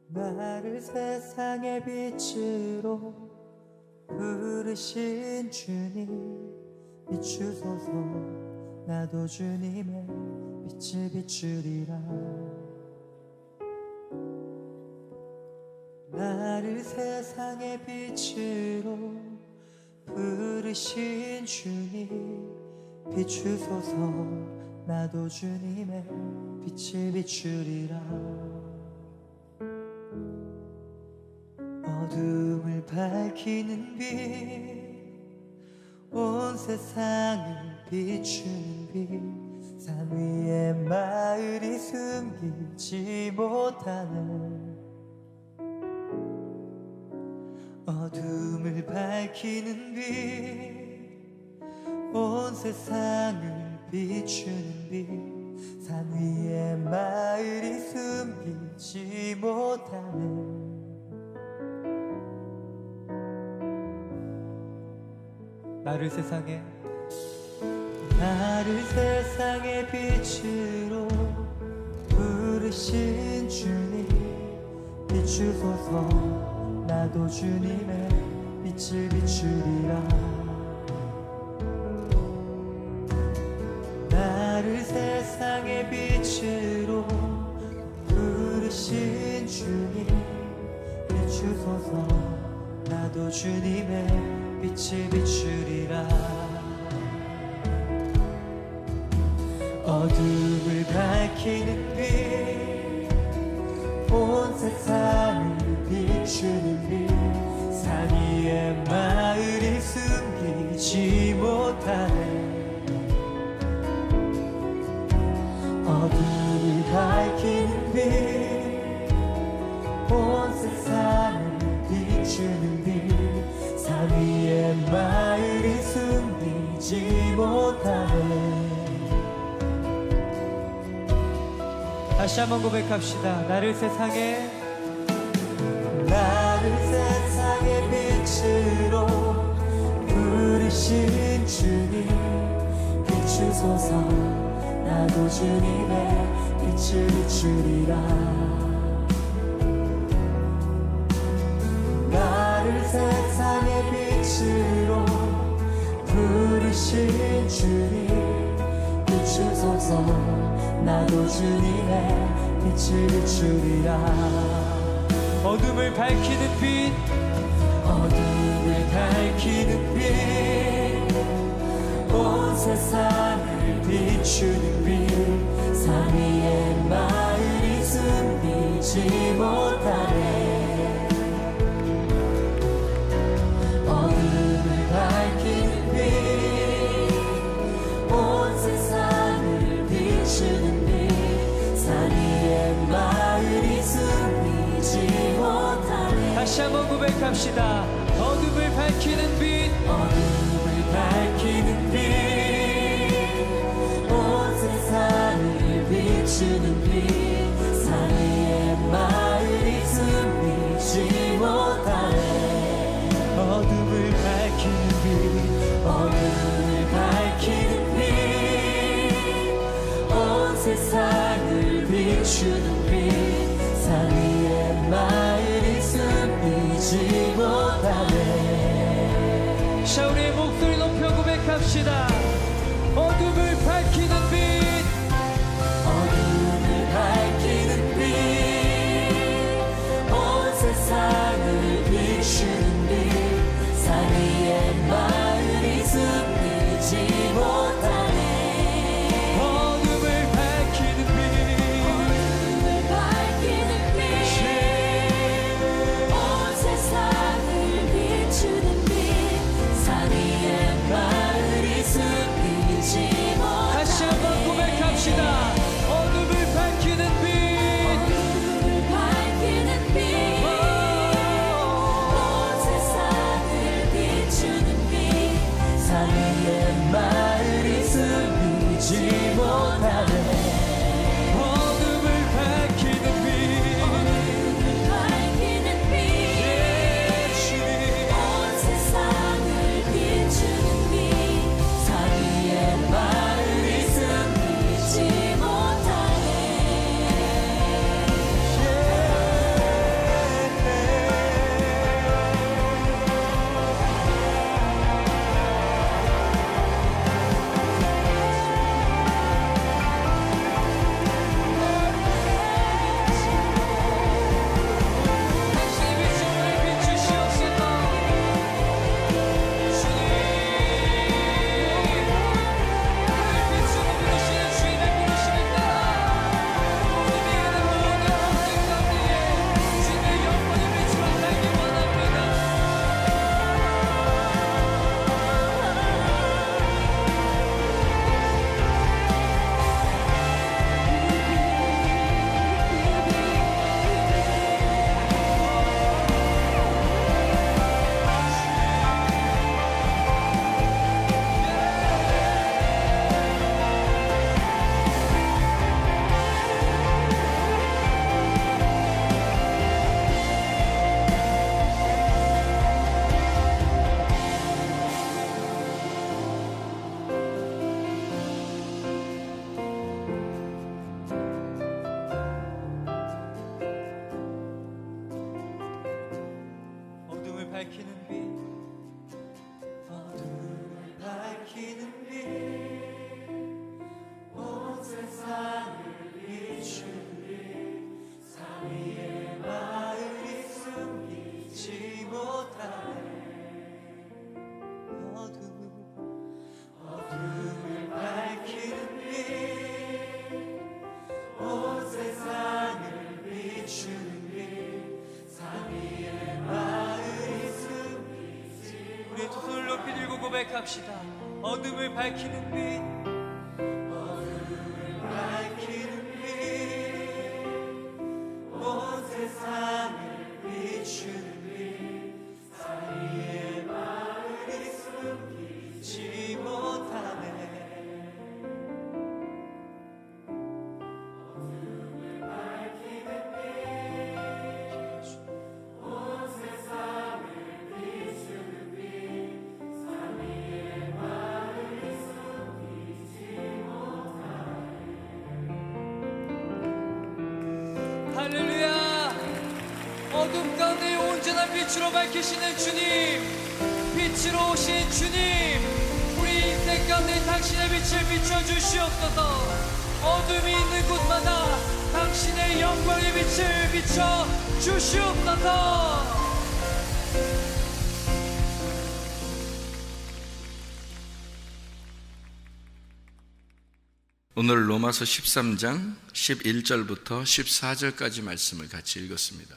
나를 세상의 빛으로 부르신 주님 비추소서. 나도 주님의 빛을 비추리라. 나를 세상의 빛으로 부르신 주님 비추소서. 나도 주님의 빛을 비추리라. 어둠을 밝히는 빛, 온 세상을 비추는 빛, 산 위에 마을이 숨기지 못하는. 어둠을 밝히는 빛, 온 세상을 비추는 빛, 산 위에 마을이 숨기지 못하는. 나를 세상의 빛으로 부르신 주님 비추소서. 나도 주님의 빛을 비추리라. 나를 세상의 빛으로 부르신 주님 비추소서. 나도 주님의 빛을 비추리라. 어둠을 밝히는 빛, 온 세상을 비추는 빛, 산 위에 마을이 숨기지 못하네. 어둠을 밝히는 빛, 온 세상을 비추는 빛, 산 위에 마을이 숨기지 못하네. 다시 한번 고백합시다. 나를 세상의 빛으로 부르신 주님 비추소서. 나도 주님의 빛을 비추리라. 나를 세상의 빛으로 부르신 주님 비추소서. 나도 주님의 빛을 비추리라. 어둠을 밝히는 빛, 어둠을 밝히는 빛, 온 세상을 비추는 빛, 산 위에 마을이 숨기지 못하네. 어둠을 밝히는 빛, 온 세상을 비추는 빛, 산 위에 마을이 숨기지 못하네. 다시 한번 고백합시다. 어둠을 밝히는 빛, 어둠을 밝히는 빛, 온 세상을 비추는 빛, 산 위에 마을이 숨기지 못하네. 어둠을 밝히는 빛, 어둠을 밝히는 빛, 온 세상을 비추는 빛, 산 위에 마을이 숨기지 못하네. 자, 우리의 목소리 높여 고백합시다. 어둠을 밝히는 빛, 어둠을 밝히는 빛, 온 세상을 비추는 빛, 산 위에 마을이 숨기지 못하네. 어둠을 밝히는 빛, 어둠을 밝히는 빛, 온 세상을 비추는 빛, 산 위에 마을이 숨기지 밝히는 빛, 어둠을 밝히는 빛, 온 세상을 비추는 빛, 삶 위에 마을이 숨기지 못하네. 어둠을 밝히는 빛, 온 세상을 비추는 빛, 삶 위에 마을이 숨기지. 우리 두 손을 높이 들고 고백합시다. 어둠을 밝히는 빛, 어둠을 밝히는 빛, 온 세상을 비추는 빛, 삶 위에 마을이 숨기지 못하네. 어둠을 밝히는 빛, 온 세상을 비추는 빛, 삶 위에 마을이 숨기지 못하네. 할렐루야. 어둠 가운데 온전한 빛으로 밝히시는 주님, 빛으로 오신 주님, 우리 인생 가운데 당신의 빛을 비춰주시옵소서. 어둠이 있는 곳마다 당신의 영광의 빛을 비춰주시옵소서. 오늘 로마서 13장 11절부터 14절까지 말씀을 같이 읽었습니다.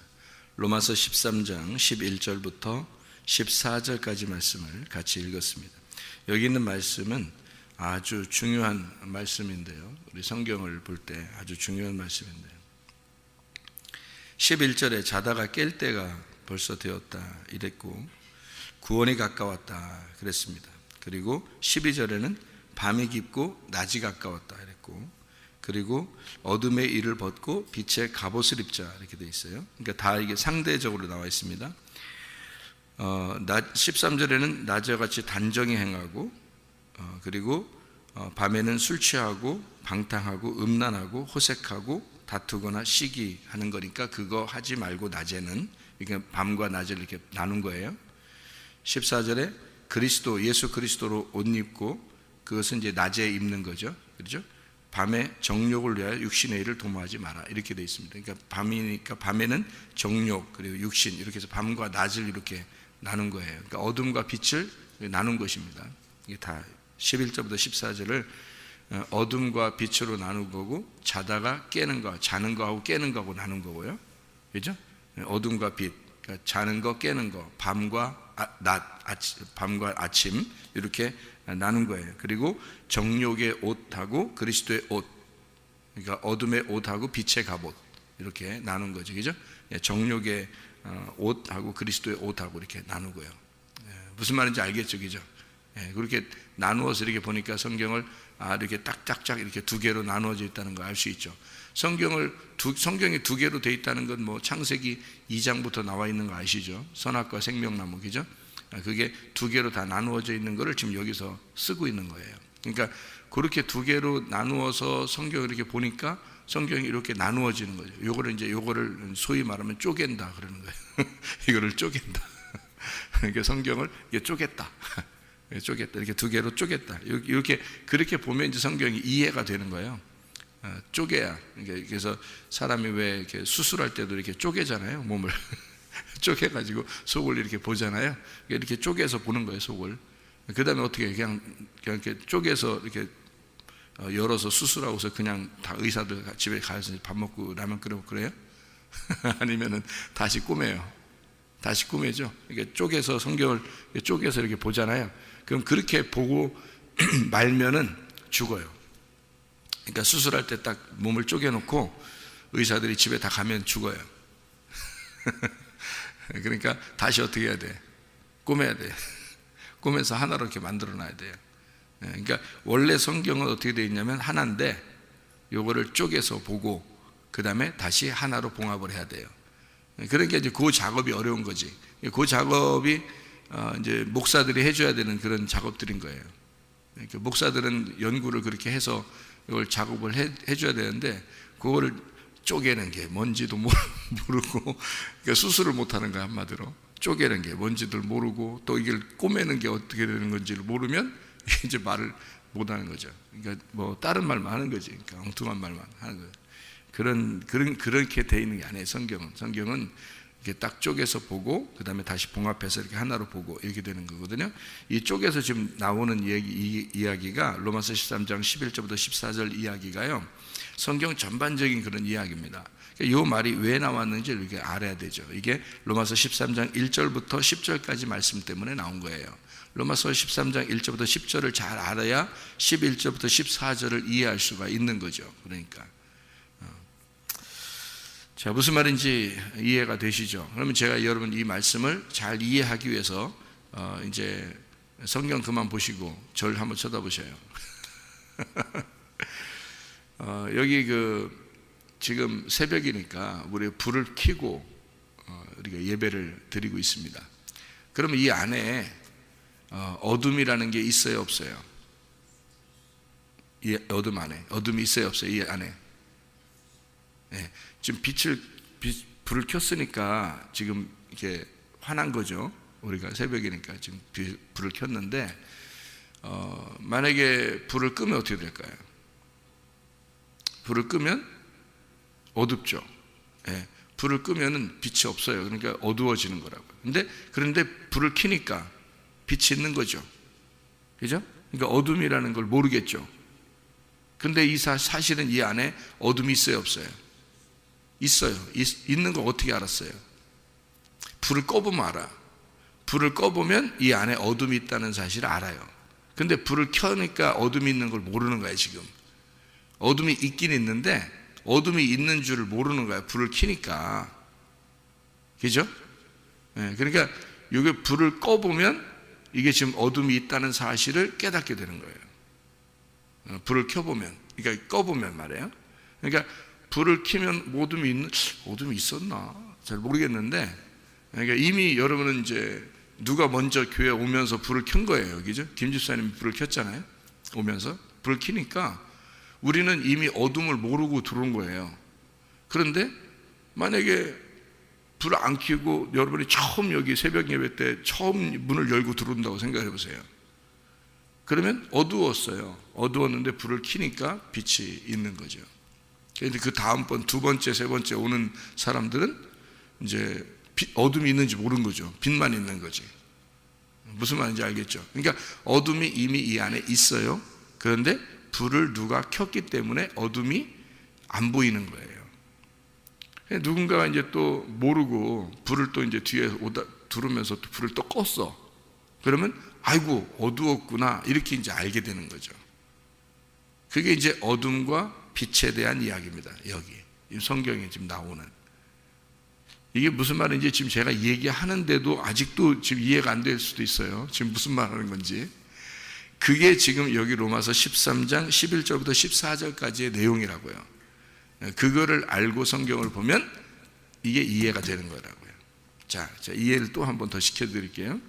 로마서 13장 11절부터 14절까지 말씀을 같이 읽었습니다. 여기 있는 말씀은 아주 중요한 말씀인데요, 우리 성경을 볼 때 아주 중요한 말씀인데요, 11절에 자다가 깰 때가 벌써 되었다 이랬고, 구원이 가까웠다 그랬습니다. 그리고 12절에는 밤이 깊고 낮이 가까웠다 이랬고, 그리고 어둠의 일을 벗고 빛의 갑옷을 입자 이렇게 돼 있어요. 그러니까 다 이게 상대적으로 나와 있습니다. 13절에는 낮과 같이 단정히 행하고, 그리고 밤에는 술 취하고 방탕하고 음란하고 호색하고 다투거나 시기하는 거니까 그거 하지 말고 낮에는, 그러니까 밤과 낮을 이렇게 나눈 거예요. 14절에 그리스도, 예수 그리스도로 옷 입고, 그것은 이제 낮에 입는 거죠. 그렇죠? 밤에 정욕을 위하여 육신의 일을 도모하지 마라 이렇게 되어 있습니다. 그러니까 밤이니까 밤에는 정욕 그리고 육신, 이렇게 해서 밤과 낮을 이렇게 나눈 거예요. 그러니까 어둠과 빛을 나눈 것입니다. 이게 다 11절부터 14절을 어둠과 빛으로 나눈 거고, 자다가 깨는 거, 자는 거하고 깨는 거하고 나눈 거고요. 그렇죠? 어둠과 빛, 그러니까 자는 거 깨는 거, 밤과 낮, 밤과 아침 이렇게 나눈 거예요. 그리고 정욕의 옷하고 그리스도의 옷, 그러니까 어둠의 옷하고 빛의 갑옷 이렇게 나눈 거죠. 그죠? 정욕의 옷하고 그리스도의 옷하고 이렇게 나누고요. 무슨 말인지 알겠죠? 그죠? 그렇게 나누어서 이렇게 보니까 성경을 이렇게 딱딱딱 이렇게 두 개로 나누어져 있다는 걸 알 수 있죠. 성경이 두 개로 돼 있다는 건 뭐 창세기 2장부터 나와 있는 거 아시죠? 선악과 생명나무, 그죠? 그게 두 개로 다 나누어져 있는 거를 지금 여기서 쓰고 있는 거예요. 그러니까 그렇게 두 개로 나누어서 성경을 이렇게 보니까 성경이 이렇게 나누어지는 거죠. 요거를 소위 말하면 쪼갠다 그러는 거예요. 이거를 쪼갠다. 그러니까 성경을 이게 쪼갰다. 이렇게 두 개로 쪼갰다. 이렇게 그렇게 보면 이제 성경이 이해가 되는 거예요. 쪼개야. 그래서 사람이 왜 이렇게 수술할 때도 이렇게 쪼개잖아요, 몸을. 쪼개가지고 속을 이렇게 보잖아요. 이렇게 쪼개서 보는 거예요, 속을. 그 다음에 어떻게 그냥 이렇게 쪼개서 이렇게 열어서 수술하고서 그냥 다 의사들 집에 가서 밥 먹고 라면 끓여 그래요? 아니면은 다시 꾸며요. 다시 꾸며죠. 이렇게 쪼개서 성경을 쪼개서 이렇게 보잖아요. 그럼 그렇게 보고 말면은 죽어요. 그러니까 수술할 때 딱 몸을 쪼개놓고 의사들이 집에 다 가면 죽어요. 그러니까 다시 어떻게 해야 돼? 꾸며야 돼. 꾸며서 하나로 이렇게 만들어 놔야 돼요. 그러니까 원래 성경은 어떻게 되어 있냐면 하나인데 요거를 쪼개서 보고 그 다음에 다시 하나로 봉합을 해야 돼요. 그러니까 이제 그 작업이 어려운 거지. 그 작업이 이제 목사들이 해줘야 되는 그런 작업들인 거예요. 그러니까 목사들은 연구를 그렇게 해서 이걸 작업을 해줘야 되는데 그거를 쪼개는 게 뭔지도 모르고, 그러니까 수술을 못하는 거야, 한마디로. 쪼개는 게 뭔지들 모르고 또 이걸 꼬매는 게 어떻게 되는 건지를 모르면 이제 말을 못하는 거죠. 그러니까 뭐 다른 말만 하는 거지. 그러니까 엉뚱한 말만 하는 거예요. 그렇게 돼 있는 게 아니에요. 성경은 이렇게 딱 쪼개서 보고 그 다음에 다시 봉합해서 이렇게 하나로 보고 이렇게 되는 거거든요. 이 쪼개서 지금 나오는 이야기가 로마서 13장 11절부터 14절 이야기가요, 성경 전반적인 그런 이야기입니다. 이 말이 왜 나왔는지 이렇게 알아야 되죠. 이게 로마서 13장 1절부터 10절까지 말씀 때문에 나온 거예요. 로마서 13장 1절부터 10절을 잘 알아야 11절부터 14절을 이해할 수가 있는 거죠. 그러니까 자, 무슨 말인지 이해가 되시죠? 그러면 제가 여러분 이 말씀을 잘 이해하기 위해서 이제 성경 그만 보시고 저를 한번 쳐다보셔요. 여기 지금 새벽이니까 우리 불을 켜고 우리가 예배를 드리고 있습니다. 그러면 이 안에 어둠이라는 게 있어요, 없어요? 이 어둠 안에 어둠이 있어요, 없어요? 이 안에. 네. 지금 불을 켰으니까 지금 이렇게 화난 거죠. 우리가 새벽이니까 지금 불을 켰는데 만약에 불을 끄면 어떻게 될까요? 불을 끄면 어둡죠. 예, 불을 끄면은 빛이 없어요. 그러니까 어두워지는 거라고요. 그런데 불을 켜니까 빛이 있는 거죠. 그죠? 그러니까 어둠이라는 걸 모르겠죠. 근데 이 사실은 이 안에 어둠이 있어요, 없어요? 있어요. 있는 거 어떻게 알았어요? 불을 꺼보면 알아. 불을 꺼보면 이 안에 어둠이 있다는 사실을 알아요. 근데 불을 켜니까 어둠이 있는 걸 모르는 거예요, 지금. 어둠이 있긴 있는데 어둠이 있는 줄을 모르는 거예요, 불을 켜니까. 그죠? 네, 그러니까 이게 불을 꺼보면 이게 지금 어둠이 있다는 사실을 깨닫게 되는 거예요. 불을 켜보면, 그러니까 꺼보면 말이에요. 그러니까 불을 켜면 어둠이 있었나? 잘 모르겠는데, 그러니까 이미 여러분은 이제 누가 먼저 교회 오면서 불을 켠 거예요. 그죠? 김 집사님이 불을 켰잖아요. 오면서. 불을 켜니까 우리는 이미 어둠을 모르고 들어온 거예요. 그런데 만약에 불을 안 켜고 여러분이 처음 여기 새벽 예배 때 처음 문을 열고 들어온다고 생각해 보세요. 그러면 어두웠어요. 어두웠는데 불을 켜니까 빛이 있는 거죠. 그런데 그 다음번 두 번째, 세 번째 오는 사람들은 이제 어둠이 있는지 모르는 거죠. 빛만 있는 거지. 무슨 말인지 알겠죠? 그러니까 어둠이 이미 이 안에 있어요. 그런데 불을 누가 켰기 때문에 어둠이 안 보이는 거예요. 누군가가 이제 또 모르고 불을 또 이제 뒤에 들으면서 또 불을 또 껐어. 그러면 아이고 어두웠구나 이렇게 이제 알게 되는 거죠. 그게 이제 어둠과 빛에 대한 이야기입니다. 여기 성경에 지금 나오는 이게 무슨 말인지 지금 제가 얘기하는데도 아직도 지금 이해가 안 될 수도 있어요. 지금 무슨 말 하는 건지. 그게 지금 여기 로마서 13장 11절부터 14절까지의 내용이라고요. 그거를 알고 성경을 보면 이게 이해가 되는 거라고요. 자, 이해를 또 한 번 더 시켜드릴게요.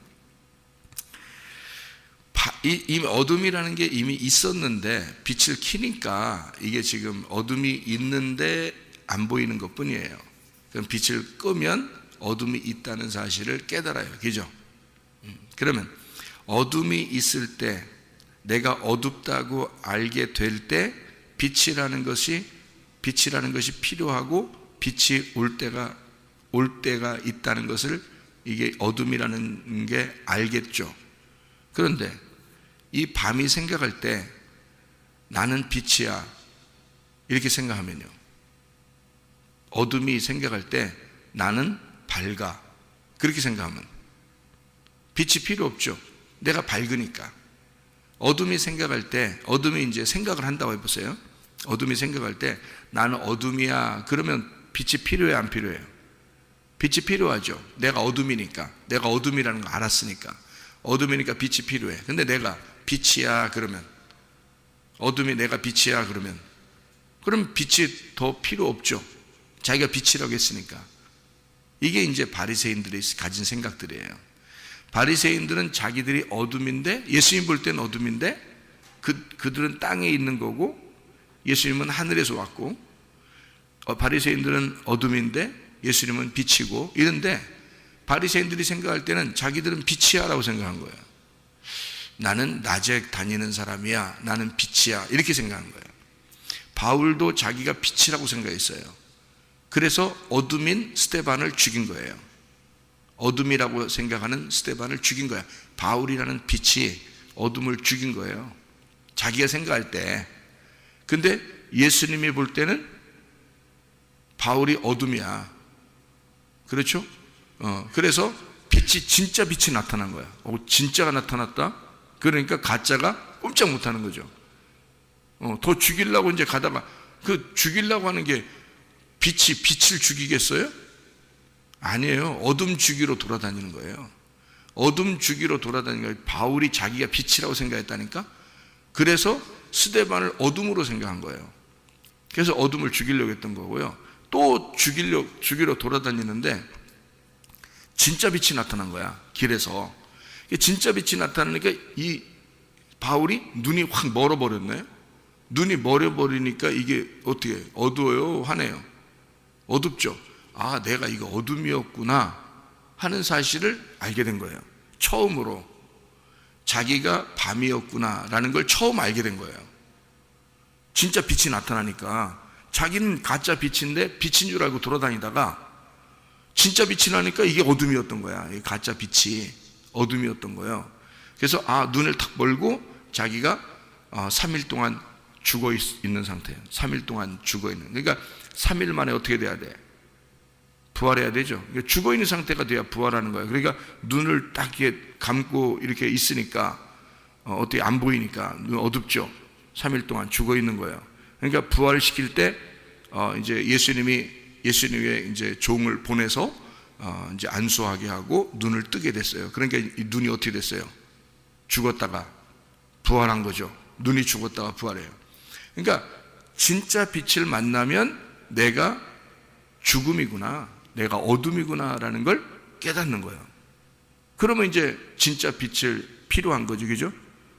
이 어둠이라는 게 이미 있었는데 빛을 켜니까 이게 지금 어둠이 있는데 안 보이는 것 뿐이에요. 그럼 빛을 끄면 어둠이 있다는 사실을 깨달아요. 그죠? 그러면 어둠이 있을 때 내가 어둡다고 알게 될 때 빛이라는 것이 필요하고 빛이 올 때가 있다는 것을 이게 어둠이라는 게 알겠죠. 그런데 이 밤이 생각할 때 나는 빛이야 이렇게 생각하면요, 어둠이 생각할 때 나는 밝아 그렇게 생각하면 빛이 필요 없죠. 내가 밝으니까. 어둠이 생각할 때, 어둠이 이제 생각을 한다고 해보세요. 어둠이 생각할 때 나는 어둠이야 그러면 빛이 필요해 안 필요해요? 빛이 필요하죠. 내가 어둠이니까. 내가 어둠이라는 거 알았으니까. 어둠이니까 빛이 필요해. 근데 내가 빛이야 그러면, 어둠이 내가 빛이야 그러면, 그럼 빛이 더 필요 없죠. 자기가 빛이라고 했으니까. 이게 이제 바리새인들이 가진 생각들이에요. 바리새인들은 자기들이 어둠인데, 예수님 볼 때는 어둠인데 그들은 땅에 있는 거고 예수님은 하늘에서 왔고, 바리새인들은 어둠인데 예수님은 빛이고 이런데 바리새인들이 생각할 때는 자기들은 빛이야 라고 생각한 거예요. 나는 낮에 다니는 사람이야, 나는 빛이야, 이렇게 생각한 거예요. 바울도 자기가 빛이라고 생각했어요. 그래서 어둠인 스데반을 죽인 거예요. 어둠이라고 생각하는 스데반을 죽인 거야. 바울이라는 빛이 어둠을 죽인 거예요, 자기가 생각할 때. 근데 예수님이 볼 때는 바울이 어둠이야. 그렇죠? 그래서 빛이, 진짜 빛이 나타난 거야. 진짜가 나타났다? 그러니까 가짜가 꼼짝 못 하는 거죠. 더 죽이려고 이제 가다가, 그 죽이려고 하는 게 빛이 빛을 죽이겠어요? 아니에요. 어둠 주기로 돌아다니는 거예요. 어둠 주기로 돌아다니는 거예요. 바울이 자기가 빛이라고 생각했다니까? 그래서 스데반을 어둠으로 생각한 거예요. 그래서 어둠을 죽이려고 했던 거고요. 또 죽이러 돌아다니는데 진짜 빛이 나타난 거야, 길에서. 진짜 빛이 나타나니까 이 바울이 눈이 확 멀어버렸네. 눈이 멀어버리니까 이게 어떻게, 어두워요, 환해요? 어둡죠. 아, 내가 이거 어둠이었구나 하는 사실을 알게 된 거예요. 처음으로 자기가 밤이었구나 라는 걸 처음 알게 된 거예요. 진짜 빛이 나타나니까. 자기는 가짜 빛인데 빛인 줄 알고 돌아다니다가 진짜 빛이 나니까 이게 어둠이었던 거야. 이 가짜 빛이 어둠이었던 거예요. 그래서 눈을 탁 멀고 자기가 3일 동안 죽어 있는 상태예요. 3일 동안 죽어 있는. 그러니까 3일 만에 어떻게 돼야 돼? 부활해야 되죠. 그러니까 죽어 있는 상태가 돼야 부활하는 거예요. 그러니까 눈을 딱 이렇게 감고 이렇게 있으니까 어떻게 안 보이니까 눈 어둡죠. 3일 동안 죽어 있는 거예요. 그러니까 부활시킬 때 이제 예수님이 이제 종을 보내서 이제 안수하게 하고 눈을 뜨게 됐어요. 그러니까 이 눈이 어떻게 됐어요? 죽었다가 부활한 거죠. 눈이 죽었다가 부활해요. 그러니까 진짜 빛을 만나면 내가 죽음이구나, 내가 어둠이구나 라는 걸 깨닫는 거예요. 그러면 이제 진짜 빛을 필요한 거죠, 그죠?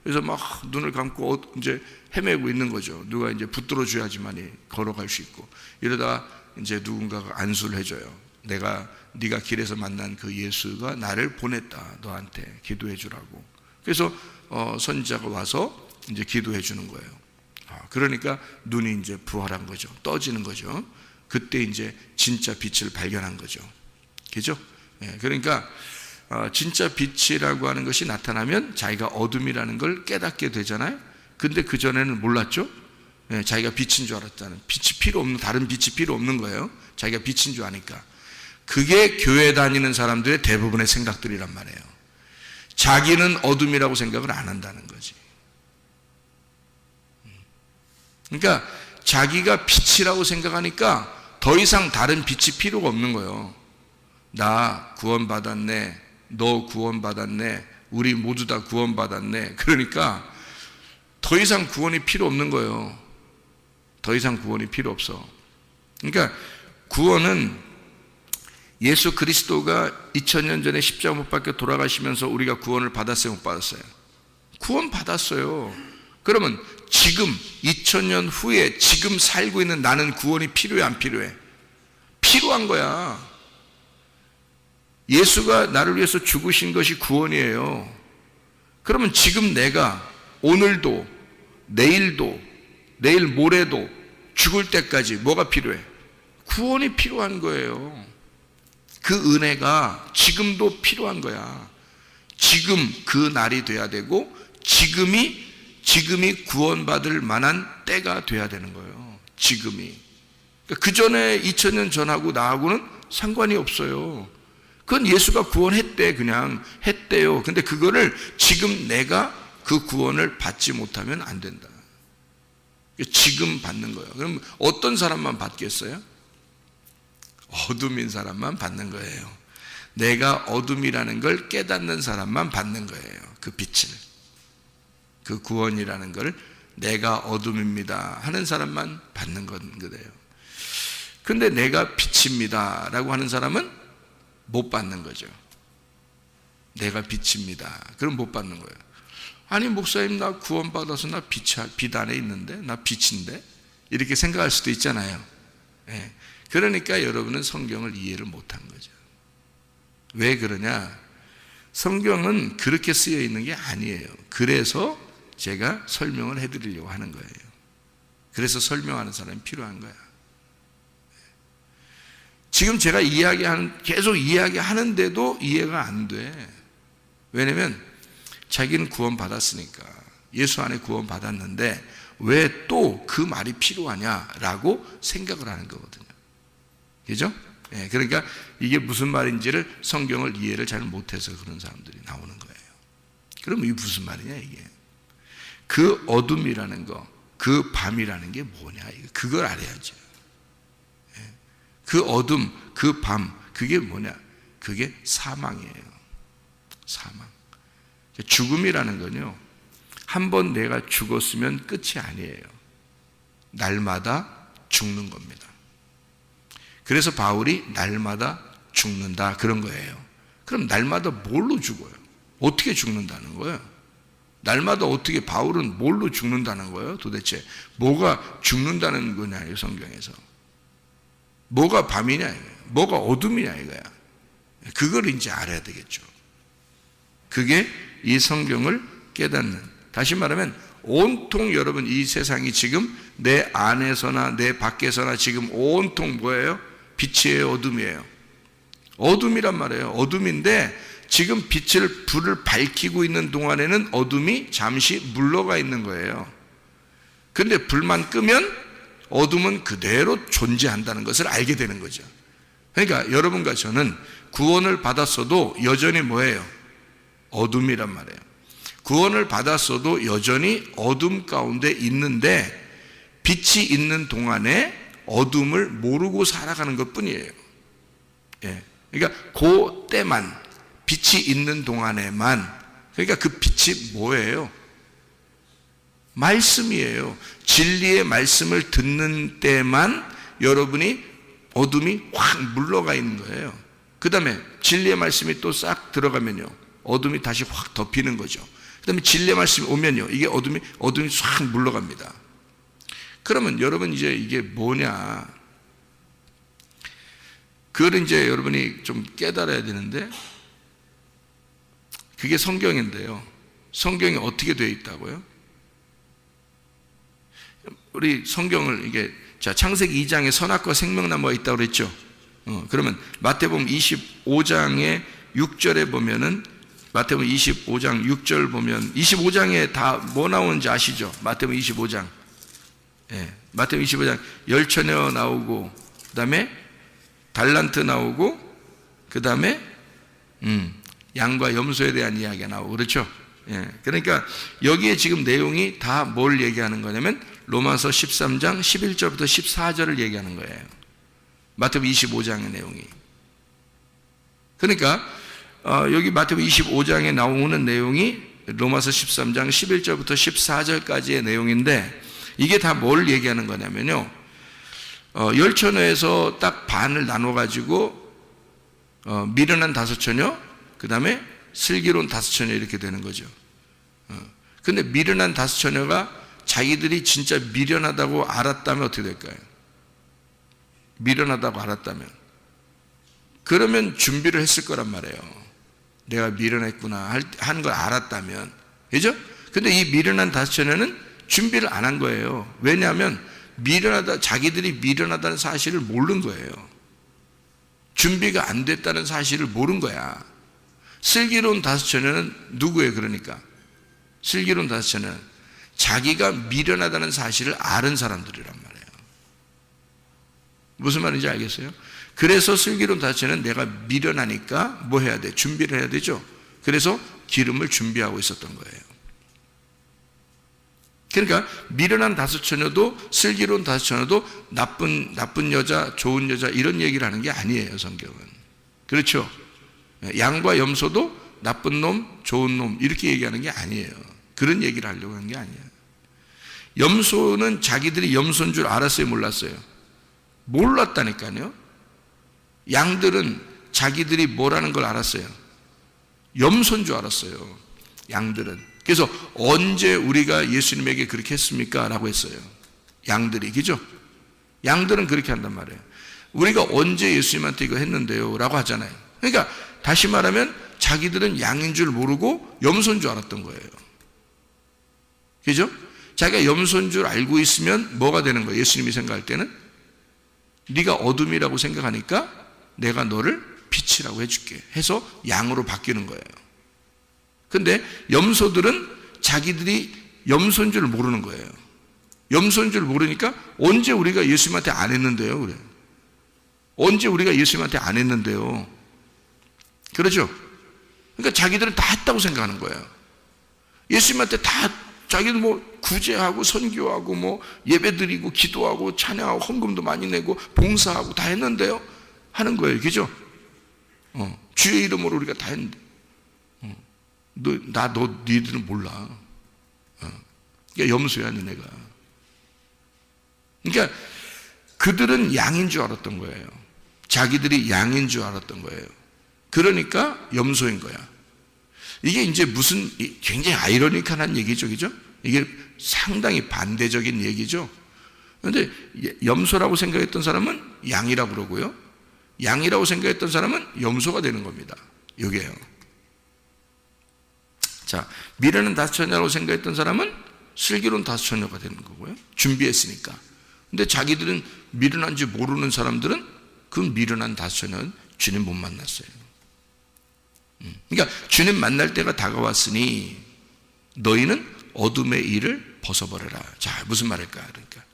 그래서 막 눈을 감고 이제 헤매고 있는 거죠. 누가 이제 붙들어 줘야지만이 걸어갈 수 있고. 이러다가 이제 누군가가 안수를 해줘요. 네가 길에서 만난 그 예수가 나를 보냈다, 너한테 기도해 주라고. 그래서 선지자가 와서 이제 기도해 주는 거예요. 그러니까 눈이 이제 부활한 거죠. 떠지는 거죠. 그때 이제 진짜 빛을 발견한 거죠. 그죠? 그러니까 진짜 빛이라고 하는 것이 나타나면 자기가 어둠이라는 걸 깨닫게 되잖아요. 근데 그전에는 몰랐죠? 자기가 빛인 줄 알았다는, 빛이 필요 없는, 다른 빛이 필요 없는 거예요. 자기가 빛인 줄 아니까. 그게 교회 다니는 사람들의 대부분의 생각들이란 말이에요. 자기는 어둠이라고 생각을 안 한다는 거지. 그러니까 자기가 빛이라고 생각하니까 더 이상 다른 빛이 필요가 없는 거예요. 나 구원받았네, 너 구원받았네, 우리 모두 다 구원받았네. 그러니까 더 이상 구원이 필요 없는 거예요. 더 이상 구원이 필요 없어. 그러니까 구원은 예수 그리스도가 2000년 전에 십자가 못 박혀 돌아가시면서 우리가 구원을 받았어요, 못 받았어요? 구원 받았어요. 그러면 지금 2000년 후에 지금 살고 있는 나는 구원이 필요해, 안 필요해? 필요한 거야. 예수가 나를 위해서 죽으신 것이 구원이에요. 그러면 지금 내가 오늘도 내일도 내일 모레도 죽을 때까지 뭐가 필요해? 구원이 필요한 거예요. 그 은혜가 지금도 필요한 거야. 지금 그 날이 돼야 되고 지금이 구원받을 만한 때가 돼야 되는 거예요. 지금이. 그 전에 2000년 전하고 나하고는 상관이 없어요. 그건 예수가 구원했대, 그냥 했대요. 근데 그거를 지금 내가 그 구원을 받지 못하면 안 된다. 지금 받는 거예요. 그럼 어떤 사람만 받겠어요? 어둠인 사람만 받는 거예요. 내가 어둠이라는 걸 깨닫는 사람만 받는 거예요. 그 빛을. 그 구원이라는 걸 내가 어둠입니다 하는 사람만 받는 거예요. 근데 내가 빛입니다 라고 하는 사람은 못 받는 거죠. 내가 빛입니다. 그럼 못 받는 거예요. 아니 목사님, 나 구원받아서 나 빛 안에 있는데, 나 빛인데, 이렇게 생각할 수도 있잖아요. 그러니까 여러분은 성경을 이해를 못한 거죠. 왜 그러냐? 성경은 그렇게 쓰여 있는 게 아니에요. 그래서 제가 설명을 해드리려고 하는 거예요. 그래서 설명하는 사람이 필요한 거야. 지금 제가 계속 이야기하는데도 이해가 안 돼. 왜냐면 자기는 구원받았으니까, 예수 안에 구원받았는데 왜 또 그 말이 필요하냐라고 생각을 하는 거거든요. 그죠? 예, 그러니까 이게 무슨 말인지를, 성경을 이해를 잘 못해서 그런 사람들이 나오는 거예요. 그럼 이게 무슨 말이냐 이게. 그 어둠이라는 거, 그 밤이라는 게 뭐냐, 그걸 알아야죠. 예, 그 어둠, 그 밤, 그게 뭐냐? 그게 사망이에요. 사망. 죽음이라는 건요, 한번 내가 죽었으면 끝이 아니에요. 날마다 죽는 겁니다. 그래서 바울이 날마다 죽는다 그런 거예요. 그럼 날마다 뭘로 죽어요? 어떻게 죽는다는 거예요? 날마다 어떻게, 바울은 뭘로 죽는다는 거예요? 도대체 뭐가 죽는다는 거냐, 성경에서. 뭐가 밤이냐 이거야. 뭐가 어둠이냐 이거야. 그걸 이제 알아야 되겠죠. 그게 이 성경을 깨닫는, 다시 말하면 온통 여러분 이 세상이 지금 내 안에서나 내 밖에서나 지금 온통 뭐예요? 빛이에요, 어둠이에요? 어둠이란 말이에요. 어둠인데 지금 불을 밝히고 있는 동안에는 어둠이 잠시 물러가 있는 거예요. 그런데 불만 끄면 어둠은 그대로 존재한다는 것을 알게 되는 거죠. 그러니까 여러분과 저는 구원을 받았어도 여전히 뭐예요? 어둠이란 말이에요. 구원을 받았어도 여전히 어둠 가운데 있는데 빛이 있는 동안에 어둠을 모르고 살아가는 것 뿐이에요. 예. 그러니까 그 때만, 빛이 있는 동안에만, 그러니까 그 빛이 뭐예요? 말씀이에요. 진리의 말씀을 듣는 때만 여러분이 어둠이 확 물러가 있는 거예요. 그 다음에 진리의 말씀이 또 싹 들어가면요, 어둠이 다시 확 덮이는 거죠. 그 다음에 진리의 말씀이 오면요, 이게 어둠이 싹 물러갑니다. 그러면 여러분 이제 이게 뭐냐, 그걸 이제 여러분이 좀 깨달아야 되는데, 그게 성경인데요, 성경이 어떻게 되어 있다고요? 우리 성경을 이게, 자, 창세기 2장에 선악과 생명나무가 있다고 그랬죠. 그러면 마태복음 25장의 6절에 보면은, 마태복음 25장 6절 보면 25장에 다 뭐 나오는지 아시죠? 마태복음 25장. 예, 마태복음 25장 열처녀 나오고, 그 다음에 달란트 나오고, 그 다음에 양과 염소에 대한 이야기가 나오고, 그렇죠? 예, 그러니까 여기에 지금 내용이 다 뭘 얘기하는 거냐면 로마서 13장 11절부터 14절을 얘기하는 거예요. 마태복음 25장의 내용이. 그러니까 여기 마태복음 25장에 나오는 내용이 로마서 13장 11절부터 14절까지의 내용인데, 이게 다 뭘 얘기하는 거냐면요, 열처녀에서 딱 반을 나눠가지고 미련한 5처녀, 그 다음에 슬기로운 5처녀 이렇게 되는 거죠. 근데 미련한 5처녀가 자기들이 진짜 미련하다고 알았다면 어떻게 될까요? 미련하다고 알았다면, 그러면 준비를 했을 거란 말이에요. 내가 미련했구나 하는 걸 알았다면, 그죠? 근데 이 미련한 5처녀는 준비를 안 한 거예요. 왜냐하면 자기들이 미련하다는 사실을 모르는 거예요. 준비가 안 됐다는 사실을 모른 거야. 슬기로운 5처녀는 누구예요? 그러니까 슬기로운 5처녀는 자기가 미련하다는 사실을 아는 사람들이란 말이에요. 무슨 말인지 알겠어요? 그래서 슬기로운 5처녀는 내가 미련하니까 뭐 해야 돼? 준비를 해야 되죠. 그래서 기름을 준비하고 있었던 거예요. 그러니까 미련한 5처녀도 슬기로운 5처녀도 나쁜 여자, 좋은 여자 이런 얘기를 하는 게 아니에요, 성경은. 그렇죠? 양과 염소도 나쁜 놈, 좋은 놈 이렇게 얘기하는 게 아니에요. 그런 얘기를 하려고 하는 게 아니에요. 염소는 자기들이 염소인 줄 알았어요, 몰랐어요? 몰랐다니까요. 양들은 자기들이 뭐라는 걸 알았어요? 염소인 줄 알았어요, 양들은. 그래서 언제 우리가 예수님에게 그렇게 했습니까? 라고 했어요, 양들이. 그죠? 양들은 그렇게 한단 말이에요. 우리가 언제 예수님한테 이거 했는데요? 라고 하잖아요. 그러니까 다시 말하면 자기들은 양인 줄 모르고 염소인 줄 알았던 거예요. 그죠? 자기가 염소인 줄 알고 있으면 뭐가 되는 거예요? 예수님이 생각할 때는 네가 어둠이라고 생각하니까 내가 너를 빛이라고 해줄게 해서 양으로 바뀌는 거예요. 근데 염소들은 자기들이 염소인 줄 모르는 거예요. 염소인 줄 모르니까 언제 우리가 예수님한테 안 했는데요? 그래. 언제 우리가 예수님한테 안 했는데요? 그렇죠? 그러니까 자기들은 다 했다고 생각하는 거예요. 예수님한테 다 자기들 뭐 구제하고 선교하고 뭐 예배드리고 기도하고 찬양하고 헌금도 많이 내고 봉사하고 다 했는데요? 하는 거예요. 그죠? 주의 이름으로 우리가 다 했는데 너희들은 몰라. 그러니까 염소야 너네가. 그러니까 그들은 양인 줄 알았던 거예요. 자기들이 양인 줄 알았던 거예요. 그러니까 염소인 거야. 이게 이제 무슨 굉장히 아이러니컬한 얘기죠, 그죠? 이게 상당히 반대적인 얘기죠. 그런데 염소라고 생각했던 사람은 양이라고 그러고요. 양이라고 생각했던 사람은 염소가 되는 겁니다. 이게요. 자, 미련한 다스처녀라고 생각했던 사람은 슬기로운 다스처녀가 되는 거고요. 준비했으니까. 근데 자기들은 미련한지 모르는 사람들은 그 미련한 다스처녀는 주님 못 만났어요. 그러니까 주님 만날 때가 다가왔으니 너희는 어둠의 일을 벗어버려라. 자, 무슨 말일까? 그러니까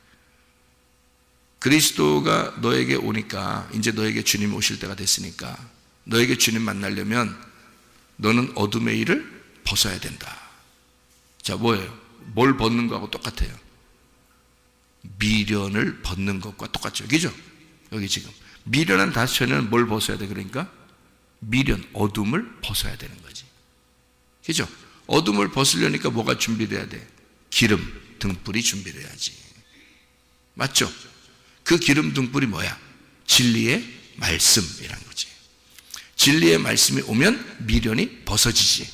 그리스도가 너에게 오니까 이제 너에게 주님 오실 때가 됐으니까 너에게 주님 만나려면 너는 어둠의 일을 벗어야 된다. 자, 뭐예요? 뭘 벗는 거하고 똑같아요. 미련을 벗는 것과 똑같죠. 그죠? 여기 지금 미련한 다스처녀는 뭘 벗어야 돼? 그러니까 미련, 어둠을 벗어야 되는 거지. 그죠? 어둠을 벗으려니까 뭐가 준비돼야 돼? 기름, 등불이 준비돼야지. 맞죠? 그 기름 등불이 뭐야? 진리의 말씀이란 거지. 진리의 말씀이 오면 미련이 벗어지지.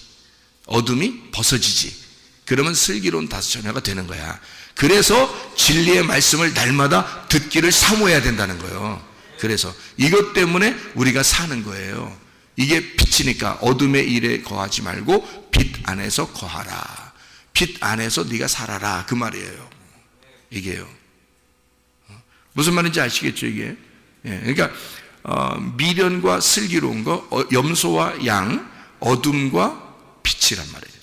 어둠이 벗어지지. 그러면 슬기로운 다스처녀가 되는 거야. 그래서 진리의 말씀을 날마다 듣기를 사모해야 된다는 거예요. 그래서 이것 때문에 우리가 사는 거예요. 이게 빛이니까 어둠의 일에 거하지 말고 빛 안에서 거하라. 빛 안에서 네가 살아라. 그 말이에요. 이게요. 무슨 말인지 아시겠죠, 이게? 예, 그러니까 미련과 슬기로운 거, 염소와 양, 어둠과 빛이란 말이에요.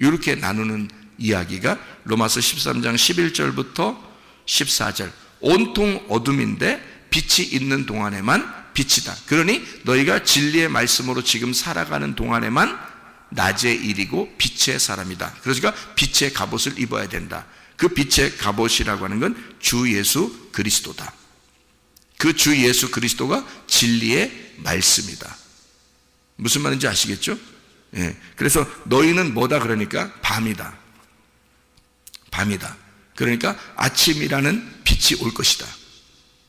이렇게 나누는 이야기가 로마서 13장 11절부터 14절. 온통 어둠인데 빛이 있는 동안에만 빛이다. 그러니 너희가 진리의 말씀으로 지금 살아가는 동안에만 낮의 일이고 빛의 사람이다. 그러니까 빛의 갑옷을 입어야 된다. 그 빛의 갑옷이라고 하는 건 주 예수 그리스도다. 그 주 예수 그리스도가 진리의 말씀이다. 무슨 말인지 아시겠죠? 예. 그래서 너희는 뭐다? 그러니까 밤이다. 밤이다. 그러니까 아침이라는 빛이 올 것이다.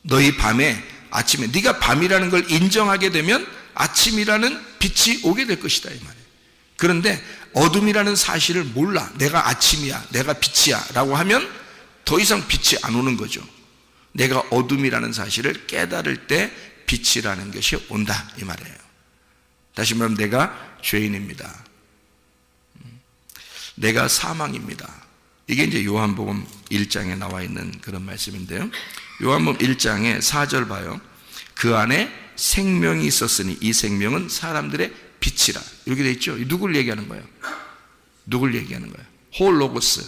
너희 밤에 아침에 네가 밤이라는 걸 인정하게 되면 아침이라는 빛이 오게 될 것이다 이 말이에요. 그런데 어둠이라는 사실을 몰라. 내가 아침이야, 내가 빛이야 라고 하면 더 이상 빛이 안 오는 거죠. 내가 어둠이라는 사실을 깨달을 때 빛이라는 것이 온다 이 말이에요. 다시 말하면 내가 죄인입니다. 내가 사망입니다. 이게 이제 요한복음 1장에 나와 있는 그런 말씀인데요. 요한복음 1장에 4절 봐요. 그 안에 생명이 있었으니 이 생명은 사람들의 빛이라. 이렇게 돼 있죠. 누굴 얘기하는 거예요? 누굴 얘기하는 거예요? 홀로고스,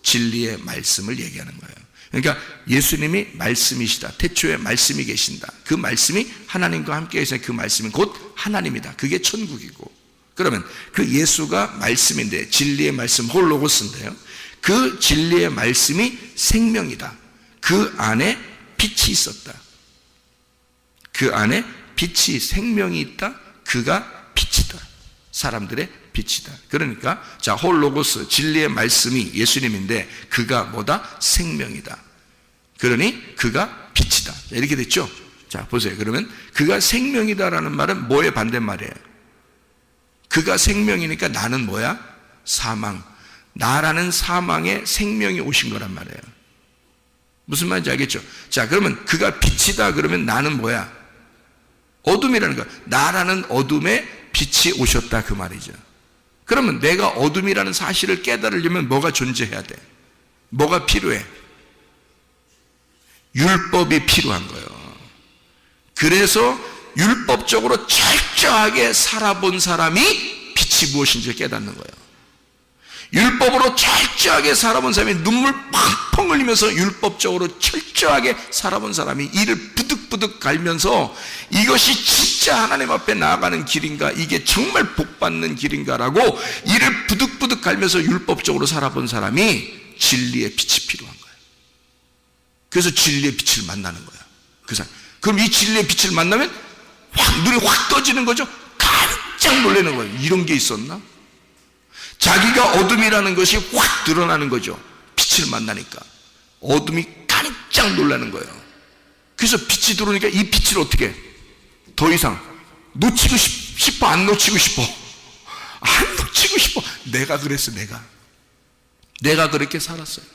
진리의 말씀을 얘기하는 거예요. 그러니까 예수님이 말씀이시다. 태초에 말씀이 계신다. 그 말씀이 하나님과 함께 계신 그 말씀이 곧 하나님이다. 그게 천국이고. 그러면 그 예수가 말씀인데 진리의 말씀 홀로고스인데요. 그 진리의 말씀이 생명이다. 그 안에 빛이 있었다. 그 안에 빛이 생명이 있다. 그가 빛이다. 사람들의 빛이다. 그러니까 자 홀로고스 진리의 말씀이 예수님인데 그가 뭐다? 생명이다. 그러니 그가 빛이다. 이렇게 됐죠? 자 보세요. 그러면 그가 생명이다라는 말은 뭐의 반대말이에요? 그가 생명이니까 나는 뭐야? 사망. 나라는 사망에 생명이 오신 거란 말이에요. 무슨 말인지 알겠죠? 자 그러면 그가 빛이다 그러면 나는 뭐야? 어둠이라는 거, 나라는 어둠에 빛이 오셨다 그 말이죠. 그러면 내가 어둠이라는 사실을 깨달으려면 뭐가 존재해야 돼? 뭐가 필요해? 율법이 필요한 거예요. 그래서 율법적으로 철저하게 살아본 사람이 빛이 무엇인지 깨닫는 거예요. 율법으로 철저하게 살아본 사람이 눈물 펑펑 흘리면서 율법적으로 철저하게 살아본 사람이 이를 부득부득 갈면서 이것이 진짜 하나님 앞에 나아가는 길인가, 이게 정말 복받는 길인가라고 이를 부득부득 갈면서 율법적으로 살아본 사람이 진리의 빛이 필요한 거예요. 그래서 진리의 빛을 만나는 거야, 그 사람. 그럼 이 진리의 빛을 만나면 눈이 확 떠지는 거죠. 깜짝 놀라는 거예요. 이런 게 있었나? 자기가 어둠이라는 것이 확 드러나는 거죠. 빛을 만나니까 어둠이 깜짝 놀라는 거예요. 그래서 빛이 들어오니까 이 빛을 어떻게 더 이상 놓치고 싶어? 안 놓치고 싶어? 안 놓치고 싶어. 내가 그랬어. 내가 그렇게 살았어요.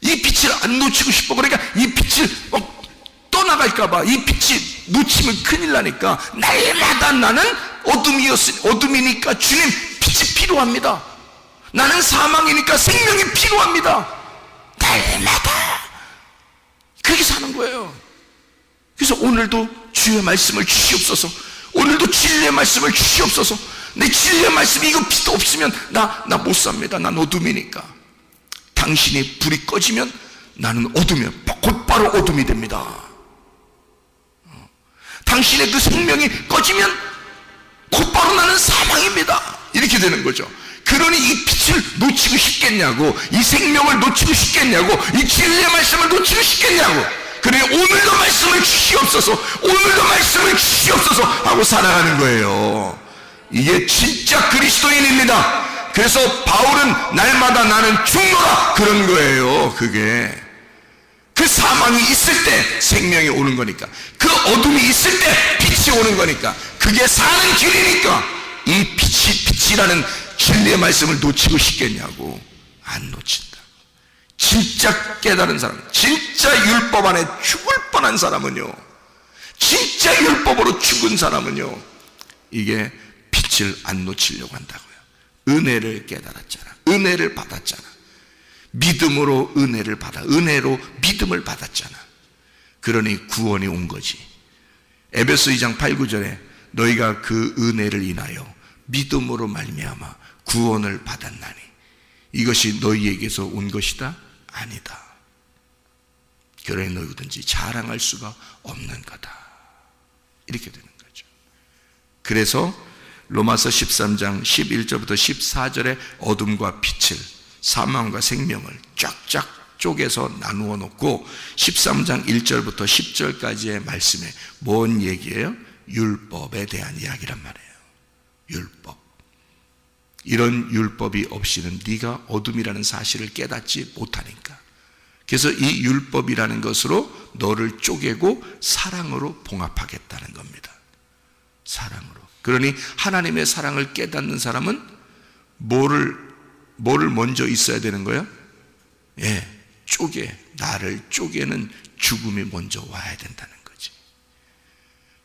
이 빛을 안 놓치고 싶어. 그러니까 이 빛을 떠나갈까봐, 이 빛이 놓치면 큰일 나니까 날마다 나는 어둠이니까 주님 빛이 필요합니다. 나는 사망이니까 생명이 필요합니다. 날마다 그렇게 사는 거예요. 그래서 오늘도 주의 말씀을 주시옵소서. 오늘도 진리의 말씀을 주시옵소서. 내 진리의 말씀이 이거 빛 없으면 나 못 삽니다. 난 어둠이니까. 당신이 불이 꺼지면 나는 어둠이야. 곧바로 어둠이 됩니다. 당신의 그 생명이 꺼지면 곧바로 나는 사망입니다. 이렇게 되는 거죠. 그러니 이 빛을 놓치고 싶겠냐고, 이 생명을 놓치고 싶겠냐고, 이 진리의 말씀을 놓치고 싶겠냐고. 그러니 오늘도 말씀을 주시옵소서, 오늘도 말씀을 주시옵소서 하고 살아가는 거예요. 이게 진짜 그리스도인입니다. 그래서 바울은 날마다 나는 죽노라 그런 거예요. 그게 그 사망이 있을 때 생명이 오는 거니까, 그 어둠이 있을 때 빛이 오는 거니까, 그게 사는 길이니까 이 빛이라는 진리의 말씀을 놓치고 싶겠냐고. 안 놓친다. 진짜 깨달은 사람, 진짜 율법 안에 죽을 뻔한 사람은요, 진짜 율법으로 죽은 사람은요, 이게 빛을 안 놓치려고 한다고요. 은혜를 깨달았잖아. 은혜를 받았잖아. 믿음으로 은혜를 받아, 은혜로 믿음을 받았잖아. 그러니 구원이 온 거지. 에베소 2장 8, 9절에 너희가 그 은혜를 인하여 믿음으로 말미암아 구원을 받았나니 이것이 너희에게서 온 것이다? 아니다. 그러니 너희든지 자랑할 수가 없는 거다. 이렇게 되는 거죠. 그래서 로마서 13장 11절부터 14절에 어둠과 빛을, 사망과 생명을 쫙쫙 쪼개서 나누어 놓고 13장 1절부터 10절까지의 말씀에 뭔 얘기예요? 율법에 대한 이야기란 말이에요. 율법. 이런 율법이 없이는 네가 어둠이라는 사실을 깨닫지 못하니까. 그래서 이 율법이라는 것으로 너를 쪼개고 사랑으로 봉합하겠다는 겁니다. 사랑으로. 그러니 하나님의 사랑을 깨닫는 사람은 뭐를 먼저 있어야 되는 거예요? 나를 쪼개는 죽음이 먼저 와야 된다는 거지.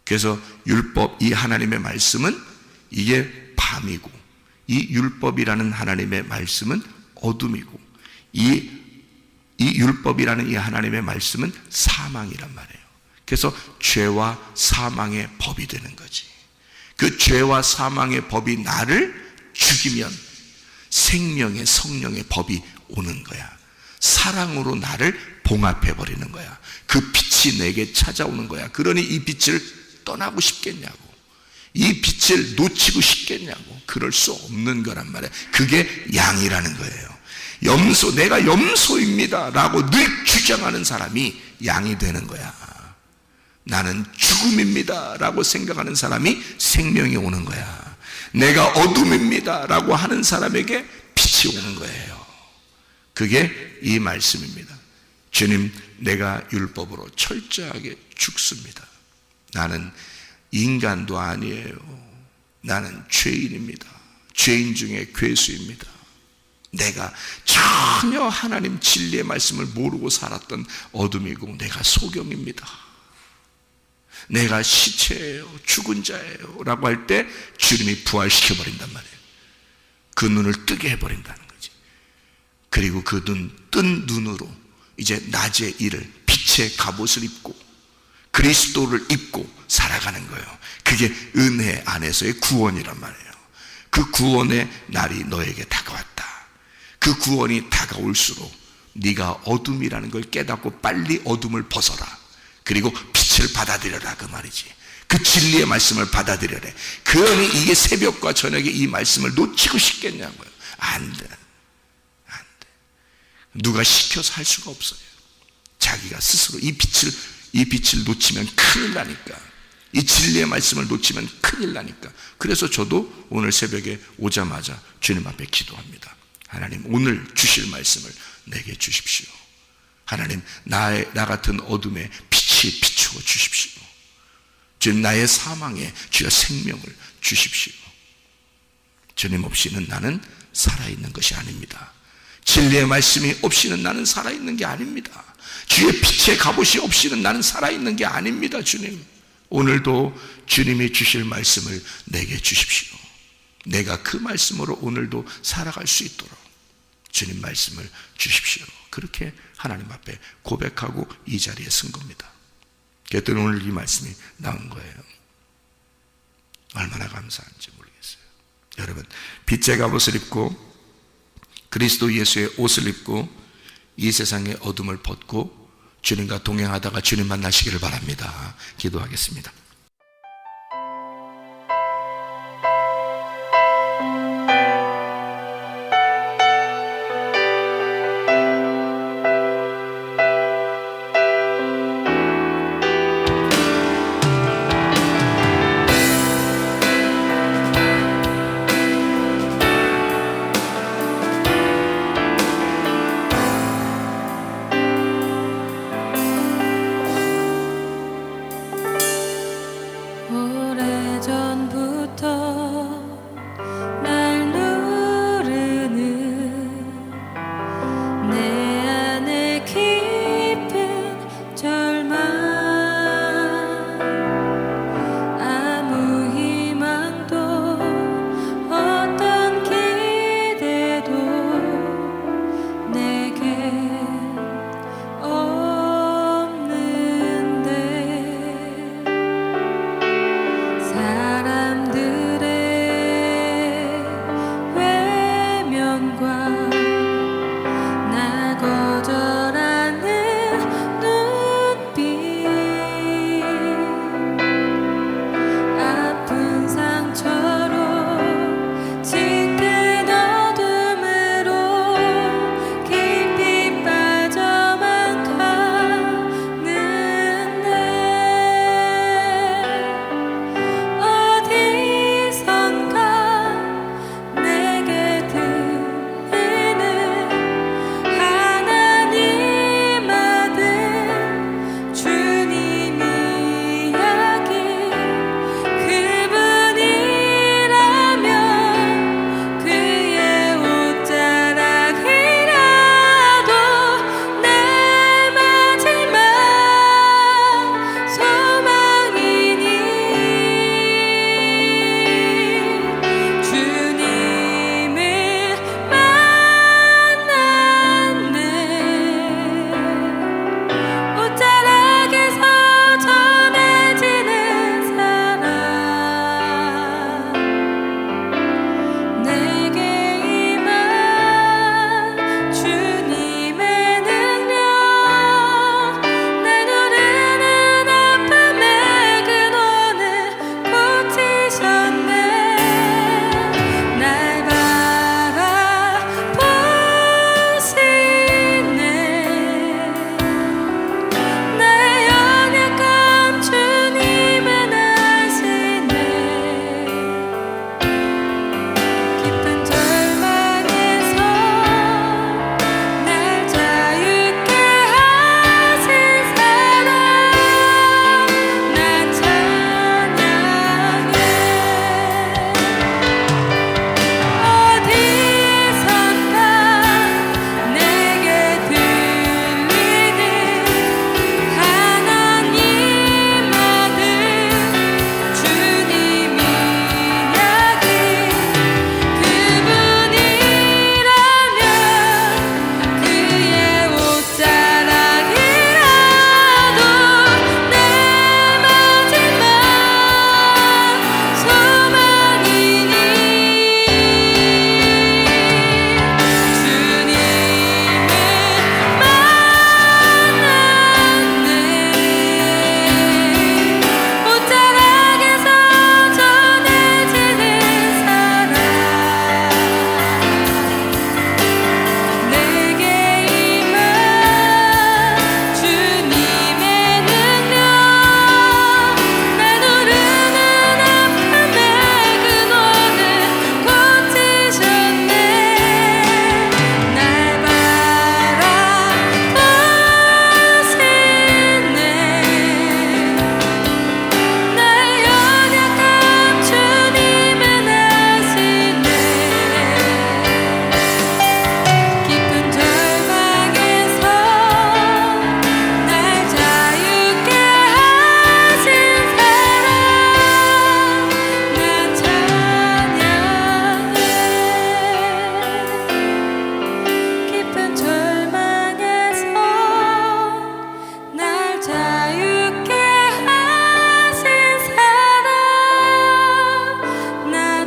그래서 율법, 이 하나님의 말씀은 이게 밤이고, 이 율법이라는 하나님의 말씀은 어둠이고, 이 율법이라는 이 하나님의 말씀은 사망이란 말이에요. 그래서 죄와 사망의 법이 되는 거지. 그 죄와 사망의 법이 나를 죽이면 생명의 성령의 법이 오는 거야. 사랑으로 나를 봉합해버리는 거야. 그 빛이 내게 찾아오는 거야. 그러니 이 빛을 떠나고 싶겠냐고, 이 빛을 놓치고 싶겠냐고. 그럴 수 없는 거란 말이야. 그게 양이라는 거예요. 내가 염소입니다 라고 늘 주장하는 사람이 양이 되는 거야. 나는 죽음입니다 라고 생각하는 사람이 생명이 오는 거야. 내가 어둠입니다 라고 하는 사람에게 빛이 오는 거예요. 그게 이 말씀입니다. 주님, 내가 율법으로 철저하게 죽습니다. 나는 인간도 아니에요. 나는 죄인입니다. 죄인 중에 괴수입니다. 내가 전혀 하나님 진리의 말씀을 모르고 살았던 어둠이고 내가 소경입니다. 내가 시체예요, 죽은 자예요 라고 할 때 주님이 부활시켜버린단 말이에요. 그 눈을 뜨게 해버린다는 거지. 그리고 그 뜬 눈으로 이제 낮의 일을, 빛의 갑옷을 입고 그리스도를 입고 살아가는 거예요. 그게 은혜 안에서의 구원이란 말이에요. 그 구원의 날이 너에게 다가왔다. 그 구원이 다가올수록 네가 어둠이라는 걸 깨닫고 빨리 어둠을 벗어라. 그리고 빛을 받아들여라, 그 말이지. 그 진리의 말씀을 받아들여라. 그러니 이게 새벽과 저녁에 이 말씀을 놓치고 싶겠냐고요. 안 돼. 안 돼. 누가 시켜서 할 수가 없어요. 자기가 스스로 이 빛을 놓치면 큰일 나니까. 이 진리의 말씀을 놓치면 큰일 나니까. 그래서 저도 오늘 새벽에 오자마자 주님 앞에 기도합니다. 하나님, 오늘 주실 말씀을 내게 주십시오. 하나님, 나 같은 어둠에 빛이 비추어 주십시오. 주님, 나의 사망에 주여 생명을 주십시오. 주님 없이는 나는 살아있는 것이 아닙니다. 진리의 말씀이 없이는 나는 살아있는 게 아닙니다. 주의 빛의 갑옷이 없이는 나는 살아있는 게 아닙니다. 주님, 오늘도 주님이 주실 말씀을 내게 주십시오. 내가 그 말씀으로 오늘도 살아갈 수 있도록 주님 말씀을 주십시오. 그렇게 하나님 앞에 고백하고 이 자리에 선 겁니다. 그랬더니 오늘 이 말씀이 나온 거예요. 얼마나 감사한지 모르겠어요. 여러분, 빛의 갑옷을 입고 그리스도 예수의 옷을 입고 이 세상의 어둠을 벗고 주님과 동행하다가 주님 만나시기를 바랍니다. 기도하겠습니다.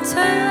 참